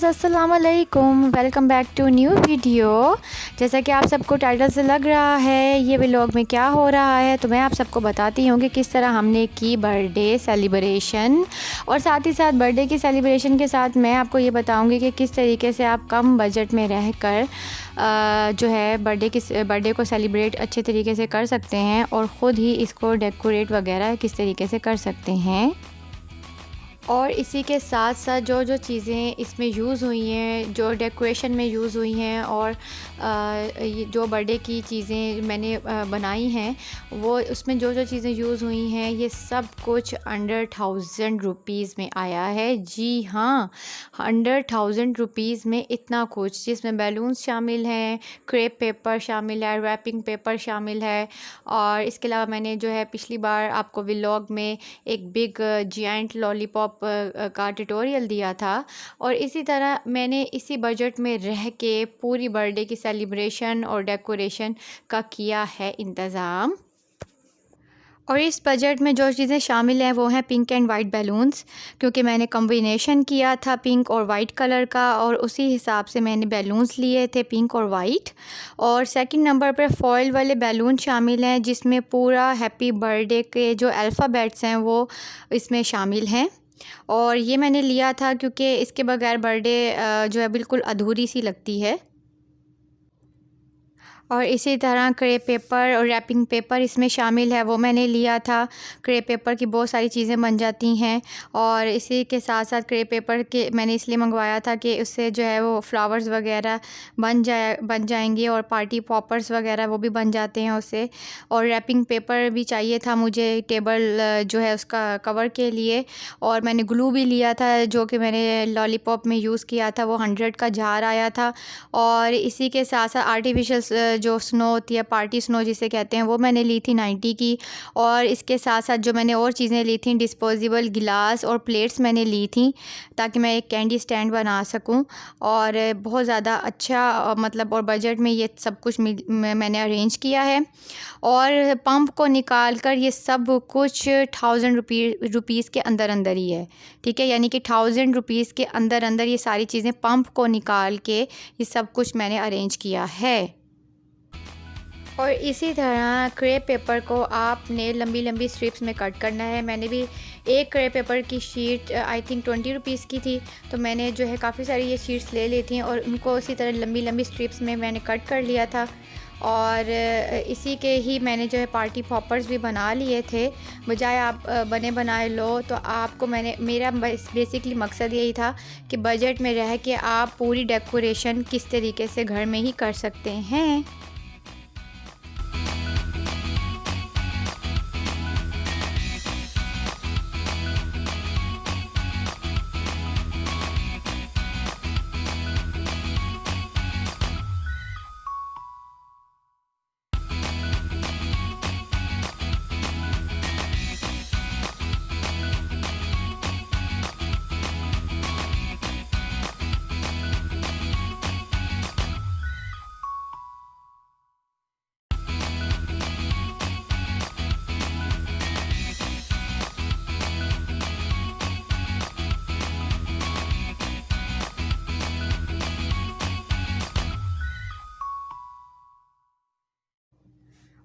Viewers, अस्सलाम वालेकुम। Welcome back to new video. जैसा कि आप सबको टाइटल से लग रहा है ये व्लॉग में क्या हो रहा है, तो मैं आप सबको बताती हूँ कि किस तरह हमने की बर्थडे सेलिब्रेशन। और साथ ही साथ बर्थडे की सेलिब्रेशन के साथ मैं आपको ये बताऊँगी कि किस तरीके से आप कम बजट में रहकर जो है बर्थडे को सेलिब्रेट अच्छे तरीके से कर सकते हैं और ख़ुद ही इसको डेकोरेट वगैरह किस तरीके से कर सकते हैं। और इसी के साथ साथ जो जो चीज़ें इसमें यूज़ हुई हैं, जो डेकोरेशन में यूज़ हुई हैं और जो बर्थडे की चीज़ें मैंने बनाई हैं, वो उसमें जो जो चीज़ें यूज़ हुई हैं ये सब कुछ अंडर 1000 रुपीज़ में आया है। जी हाँ, अंडर 1000 रुपीज़ में इतना कुछ, जिसमें बैलून्स शामिल हैं, क्रेप पेपर शामिल है, रैपिंग पेपर शामिल है। और इसके अलावा मैंने जो है पिछली बार आपको व्लॉग में एक बिग जायंट लॉलीपॉप का ट्यूटोरियल दिया था, और इसी तरह मैंने इसी बजट में रह के पूरी बर्थडे की सेलिब्रेशन और डेकोरेशन का किया है इंतज़ाम। और इस बजट में जो चीज़ें शामिल हैं वो हैं पिंक एंड वाइट बैलून्स, क्योंकि मैंने कॉम्बिनेशन किया था पिंक और वाइट कलर का, और उसी हिसाब से मैंने बैलून्स लिए थे पिंक और वाइट। और सेकंड नंबर पर फॉइल वाले बैलून शामिल हैं, जिसमें पूरा हैप्पी बर्थडे के जो अल्फ़ाबेट्स हैं वो इसमें शामिल हैं। और ये मैंने लिया था क्योंकि इसके बगैर बर्थडे जो है बिल्कुल अधूरी सी लगती है। और इसी तरह क्रेप पेपर और रैपिंग पेपर इसमें शामिल है, वो मैंने लिया था। क्रेप पेपर की बहुत सारी चीज़ें बन जाती हैं, और इसी के साथ साथ क्रेप पेपर के मैंने इसलिए मंगवाया था कि उससे जो है वो फ्लावर्स वगैरह बन जाएंगे, और पार्टी पॉपर्स वगैरह वो भी बन जाते हैं उससे। और रैपिंग पेपर भी चाहिए था मुझे टेबल जो है उसका कवर के लिए, और मैंने ग्लू भी लिया था जो कि मैंने लॉलीपॉप में यूज़ किया था, वो 100 का जार आया था। और इसी के साथ साथ आर्टिफिशियल जो स्नो होती है, पार्टी स्नो जिसे कहते हैं, वो मैंने ली थी 90 की। और इसके साथ साथ जो मैंने और चीज़ें ली थी, डिस्पोजेबल गिलास और प्लेट्स मैंने ली थी, ताकि मैं एक कैंडी स्टैंड बना सकूं। और बहुत ज़्यादा अच्छा मतलब और बजट में ये सब कुछ मैंने अरेंज किया है। और पंप को निकाल कर ये सब कुछ 1000 रुपीज़ के अंदर अंदर ही है, ठीक है। यानी कि 1000 रुपीज़ के अंदर अंदर ये सारी चीज़ें पंप को निकाल के ये सब कुछ मैंने अरेंज किया है। और इसी तरह क्रेप पेपर को आपने लंबी लंबी स्ट्रिप्स में कट करना है। मैंने भी एक क्रेप पेपर की शीट आई थिंक 20 रुपीज़ की थी, तो मैंने जो है काफ़ी सारी ये शीट्स ले ली थी और उनको इसी तरह लंबी लंबी स्ट्रिप्स में मैंने कट कर लिया था। और इसी के ही मैंने जो है पार्टी पॉपर्स भी बना लिए थे। बजाय आप बने बनाए लो, तो आपको मेरा बेसिकली मकसद यही था कि बजट में रह के आप पूरी डेकोरेशन किस तरीके से घर में ही कर सकते हैं।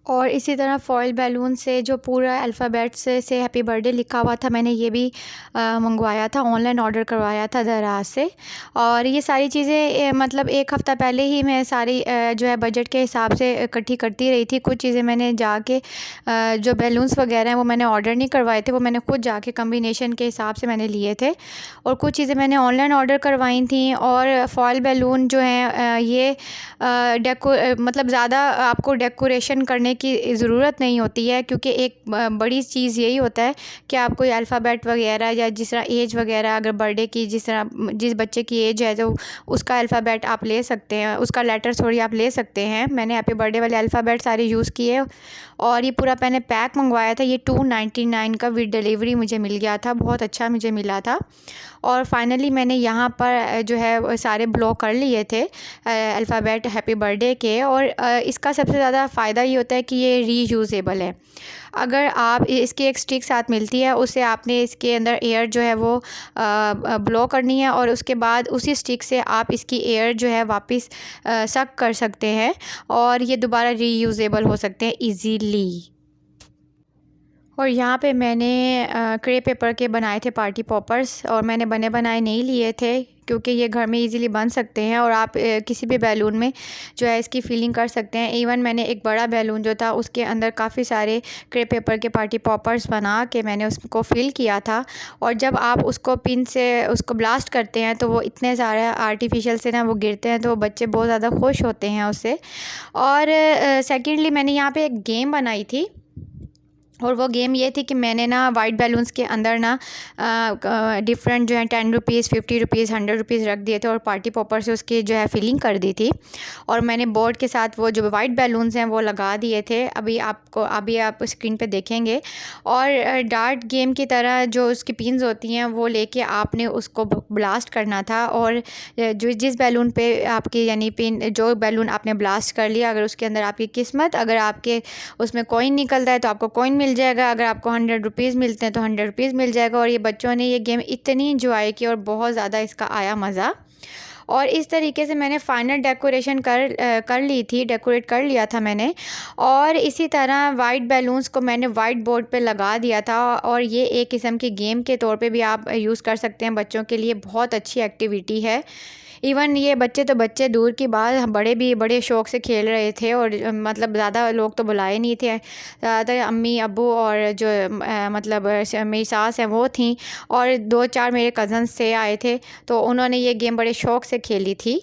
और इसी तरह फॉइल बैलून से जो पूरा अल्फ़ाबेट से हैप्पी बर्थडे लिखा हुआ था, मैंने ये भी मंगवाया था, ऑनलाइन ऑर्डर करवाया था दराज से। और ये सारी चीज़ें मतलब एक हफ़्ता पहले ही मैं सारी जो है बजट के हिसाब से इकट्ठी करती रही थी। कुछ चीज़ें मैंने जाके जो बैलून्स वगैरह हैं वो मैंने ऑर्डर नहीं करवाए थे, वो मैंने खुद जाके कम्बिनेशन के हिसाब से मैंने लिए थे। और कुछ चीज़ें मैंने ऑनलाइन ऑर्डर करवाई थी। और फॉइल बैलून जो हैं ये मतलब ज़्यादा आपको डेकोरेशन करने की ज़रूरत नहीं होती है, क्योंकि एक बड़ी चीज़ यही होता है कि आप कोई अल्फ़ाबेट वगैरह या जिस तरह एज वगैरह, अगर बर्थडे की जिस बच्चे की एज है तो उसका अल्फ़ाबेट आप ले सकते हैं, उसका लेटर सॉरी आप ले सकते हैं। मैंने हैप्पी बर्थडे वाले अल्फ़ाबेट सारे यूज़ किए। और ये पूरा मैंने पैक मंगवाया था, ये 299 का विद डिलीवरी मुझे मिल गया था, बहुत अच्छा मुझे मिला था। और फाइनली मैंने यहाँ पर जो है सारे ब्लॉक कर लिए थे अल्फ़ाबेट हैप्पी बर्थडे के। और इसका सबसे ज़्यादा फ़ायदा ये होता है कि ये रीयूज़ेबल है। अगर आप इसकी एक स्टिक साथ मिलती है, उसे आपने इसके अंदर एयर जो है वो ब्लो करनी है और उसके बाद उसी स्टिक से आप इसकी एयर जो है वापस सक कर सकते हैं और ये दोबारा रीयूज़ेबल हो सकते हैं इजीली। और यहाँ पे मैंने क्रे पेपर के बनाए थे पार्टी पॉपर्स, और मैंने बने बनाए नहीं लिए थे क्योंकि ये घर में इजीली बन सकते हैं और आप किसी भी बैलून में जो है इसकी फिलिंग कर सकते हैं। इवन मैंने एक बड़ा बैलून जो था उसके अंदर काफ़ी सारे क्रे पेपर के पार्टी पॉपर्स बना के मैंने उसको फिल किया था। और जब आप उसको पिन से उसको ब्लास्ट करते हैं तो वो इतने सारे आर्टिफिशियल से ना वो गिरते हैं, तो बच्चे बहुत ज़्यादा खुश होते हैं उससे। और सेकेंडली मैंने यहाँ पर एक गेम बनाई थी, और वो गेम ये थी कि मैंने ना वाइट बैलून्स के अंदर ना डिफरेंट जो है 10 रुपीज़ 50 रुपीज़ 100 रुपीज़ रख दिए थे और पार्टी पॉपर से उसकी जो है फिलिंग कर दी थी। और मैंने बोर्ड के साथ वो जो वाइट बैलून्स हैं वो लगा दिए थे। अभी आप स्क्रीन पे देखेंगे। और डार्ट गेम की तरह जो उसकी पिन्स होती हैं वो लेके आपने उसको ब्लास्ट करना था, और जो जिस बैलून पे आपकी यानी पिन जो बैलून आपने ब्लास्ट कर लिया, अगर उसके अंदर आपकी किस्मत, अगर आपके उसमें कॉइन निकलता है तो आपको कॉइन मिल जाएगा, अगर आपको 100 रुपीज़ मिलते हैं तो 100 रुपीज़ मिल जाएगा। और ये बच्चों ने ये गेम इतनी इंजॉय की और बहुत ज़्यादा इसका आया मज़ा। और इस तरीके से मैंने फ़ाइनल डेकोरेशन कर ली थी, डेकोरेट कर लिया था मैंने। और इसी तरह वाइट बैलून्स को मैंने वाइट बोर्ड पे लगा दिया था, और ये एक किस्म की गेम के तौर पे भी आप यूज़ कर सकते हैं। बच्चों के लिए बहुत अच्छी एक्टिविटी है। इवन ये बच्चे तो बच्चे दूर की बात, हम बड़े भी बड़े शौक़ से खेल रहे थे। और मतलब ज़्यादा लोग तो बुलाए नहीं थे, ज़्यादातर अम्मी अब्बू और जो मतलब मेरी सास हैं वो थी, और 2-4 मेरे कज़न्स से आए थे, तो उन्होंने ये गेम बड़े शौक़ से खेली थी।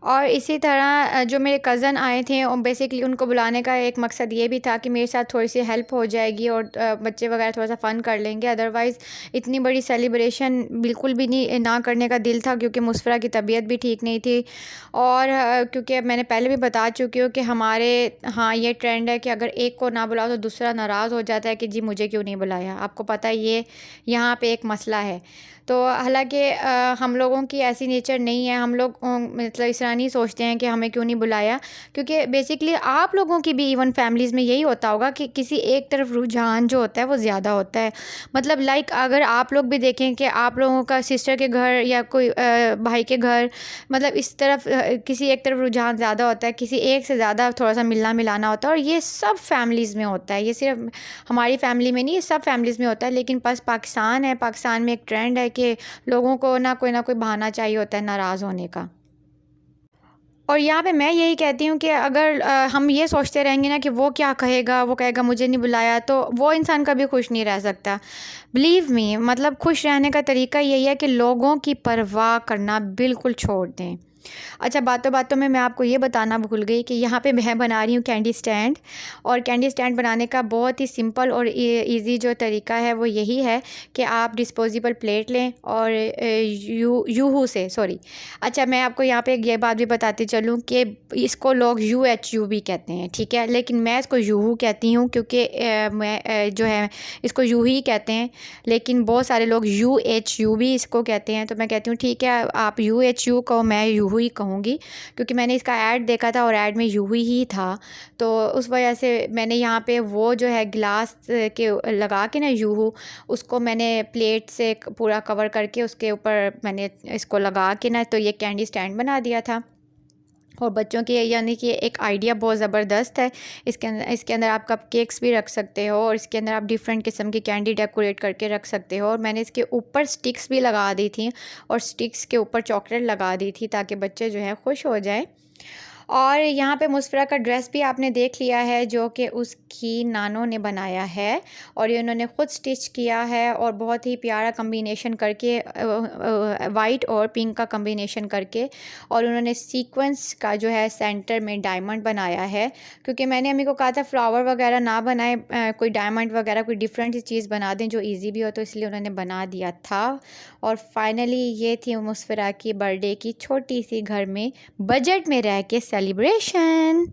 और इसी तरह जो मेरे कज़न आए थे और बेसिकली उनको बुलाने का एक मकसद ये भी था कि मेरे साथ थोड़ी सी हेल्प हो जाएगी और बच्चे वगैरह थोड़ा सा फ़न कर लेंगे। अदरवाइज़ इतनी बड़ी सेलिब्रेशन बिल्कुल भी नहीं ना करने का दिल था, क्योंकि मुस्फरा की तबीयत भी ठीक नहीं थी। और क्योंकि मैंने पहले भी बता चुकी हूँ कि हमारे हाँ ये ट्रेंड है कि अगर एक को ना बुलाओ तो दूसरा नाराज़ हो जाता है कि जी मुझे क्यों नहीं बुलाया। आपको पता है ये यहाँ पे एक मसला है। तो हालांकि हम लोगों की ऐसी नेचर नहीं है, हम लोग मतलब इस तरह नहीं सोचते हैं कि हमें क्यों नहीं बुलाया, क्योंकि बेसिकली आप लोगों की भी इवन फैमिलीज़ में यही होता होगा कि किसी एक तरफ रुझान जो होता है वो ज़्यादा होता है। मतलब लाइक अगर आप लोग भी देखें कि आप लोगों का सिस्टर के घर या कोई भाई के घर, मतलब इस तरफ किसी एक तरफ रुझान ज़्यादा होता है, किसी एक से ज़्यादा थोड़ा सा मिलना मिलाना होता है। और ये सब फैमिलीज़ में होता है, ये सिर्फ हमारी फैमिली में नहीं, ये सब फैमिलीज़ में होता है। लेकिन बस पाकिस्तान है, पाकिस्तान में एक ट्रेंड है कि लोगों को ना कोई बहाना चाहिए होता है नाराज़ होने का। और यहाँ पे मैं यही कहती हूँ कि अगर हम ये सोचते रहेंगे ना कि वो क्या कहेगा, वो कहेगा मुझे नहीं बुलाया, तो वो इंसान कभी खुश नहीं रह सकता। बिलीव मी, मतलब खुश रहने का तरीका यही है कि लोगों की परवाह करना बिल्कुल छोड़ दें। अच्छा, बातों बातों में मैं आपको ये बताना भूल गई कि यहाँ पे मैं बना रही हूँ कैंडी स्टैंड। और कैंडी स्टैंड बनाने का बहुत ही सिंपल और इजी जो तरीका है वो यही है कि आप डिस्पोजेबल प्लेट लें और यूहू से अच्छा, मैं आपको यहाँ पे ये बात भी बताती चलूँ कि इसको लोग UHU भी कहते हैं, ठीक है, लेकिन मैं इसको यूहू कहती हूँ क्योंकि मैं जो है इसको यूहू ही कहते हैं, लेकिन बहुत सारे लोग UHU भी इसको कहते हैं। तो मैं कहती हूँ ठीक है, आप UHU कहो, मैं यूहू ही कहूँगी, क्योंकि मैंने इसका ऐड देखा था और ऐड में यूहू ही था। तो उस वजह से मैंने यहाँ पे वो जो है गिलास के लगा के ना यूहू, उसको मैंने प्लेट से पूरा कवर करके उसके ऊपर मैंने इसको लगा के ना तो ये कैंडी स्टैंड बना दिया था। और बच्चों के यानी कि एक आइडिया बहुत ज़बरदस्त है। इसके अंदर आप कप केक्स भी रख सकते हो और इसके अंदर आप डिफरेंट किस्म की कैंडी डेकोरेट करके रख सकते हो। और मैंने इसके ऊपर स्टिक्स भी लगा दी थी और स्टिक्स के ऊपर चॉकलेट लगा दी थी ताकि बच्चे जो है खुश हो जाएं। और यहाँ पे मुस्फरा का ड्रेस भी आपने देख लिया है जो कि उसकी नानों ने बनाया है और ये उन्होंने ख़ुद स्टिच किया है और बहुत ही प्यारा कम्बिनेशन करके वाइट और पिंक का कम्बिनेशन करके, और उन्होंने सीक्वेंस का जो है सेंटर में डायमंड बनाया है। क्योंकि मैंने अम्मी को कहा था फ्लावर वगैरह ना बनाए, कोई डायमंड वगैरह कोई डिफरेंट सी चीज़ बना दें जो ईजी भी हो, तो इसलिए उन्होंने बना दिया था। और फाइनली ये थी मुस्फरा की बर्थडे की छोटी सी घर में बजट में रह के सेलिब्रेशन।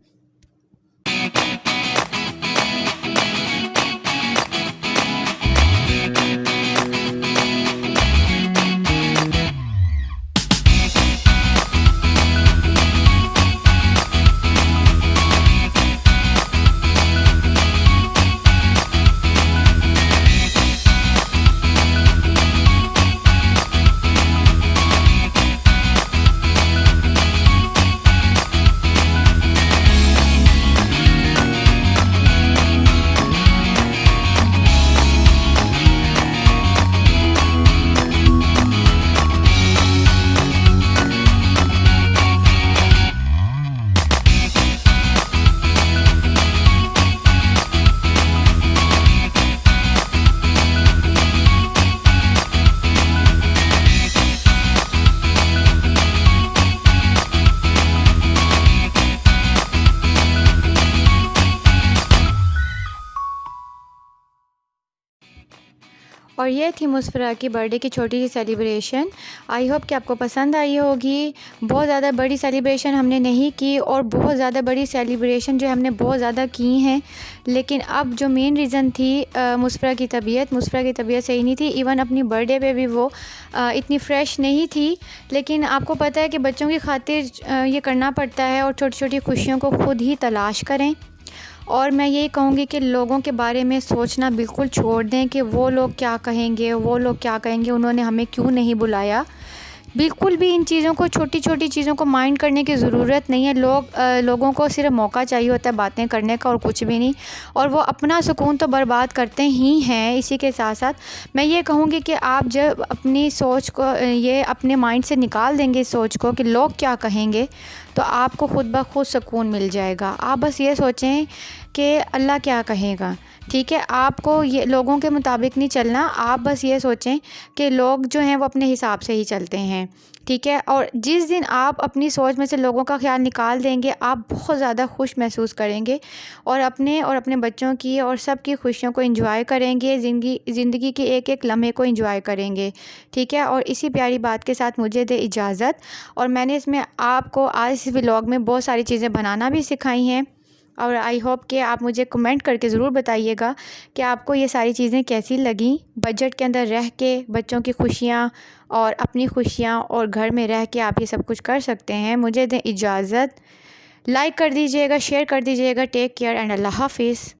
और ये थी मुस्फरा की बर्थडे की छोटी सी सेलिब्रेशन। आई होप कि आपको पसंद आई होगी। बहुत ज़्यादा बड़ी सेलिब्रेशन हमने नहीं की और बहुत ज़्यादा बड़ी सेलिब्रेशन जो हमने बहुत ज़्यादा की हैं, लेकिन अब जो मेन रीज़न थी मुस्फरा की तबीयत सही नहीं थी। इवन अपनी बर्थडे पे भी वो इतनी फ़्रेश नहीं थी। लेकिन आपको पता है कि बच्चों की खातिर ये करना पड़ता है और छोटी छोटी खुशियों को ख़ुद ही तलाश करें। और मैं यही कहूँगी कि लोगों के बारे में सोचना बिल्कुल छोड़ दें कि वो लोग क्या कहेंगे, उन्होंने हमें क्यों नहीं बुलाया। बिल्कुल भी इन चीज़ों को, छोटी छोटी चीज़ों को माइंड करने की ज़रूरत नहीं है। लोगों को सिर्फ मौका चाहिए होता है बातें करने का और कुछ भी नहीं। और वो अपना सुकून तो बर्बाद करते ही हैं। इसी के साथ साथ मैं ये कहूँगी कि आप जब अपनी सोच को, ये अपने माइंड से निकाल देंगे इस सोच को कि लोग क्या कहेंगे, तो आपको ख़ुद ब खुद सुकून मिल जाएगा। आप बस ये सोचें कि अल्लाह क्या कहेगा, ठीक है। आपको ये लोगों के मुताबिक नहीं चलना। आप बस ये सोचें कि लोग जो हैं वो अपने हिसाब से ही चलते हैं, ठीक है। और जिस दिन आप अपनी सोच में से लोगों का ख्याल निकाल देंगे, आप बहुत ज़्यादा खुश महसूस करेंगे और अपने बच्चों की और सब की खुशियों को एंजॉय करेंगे। ज़िंदगी के एक एक लम्हे को एंजॉय करेंगे, ठीक है। और इसी प्यारी बात के साथ मुझे दे इजाज़त। और मैंने इसमें आपको आज इस व्लॉग में बहुत सारी चीज़ें बनाना भी सिखाई हैं। और आई होप कि आप मुझे कमेंट करके ज़रूर बताइएगा कि आपको ये सारी चीज़ें कैसी लगीं। बजट के अंदर रह के बच्चों की खुशियाँ और अपनी खुशियाँ और घर में रह के आप ये सब कुछ कर सकते हैं। मुझे दें इजाज़त। लाइक कर दीजिएगा, शेयर कर दीजिएगा। टेक केयर एंड अल्लाह हाफ़िज़।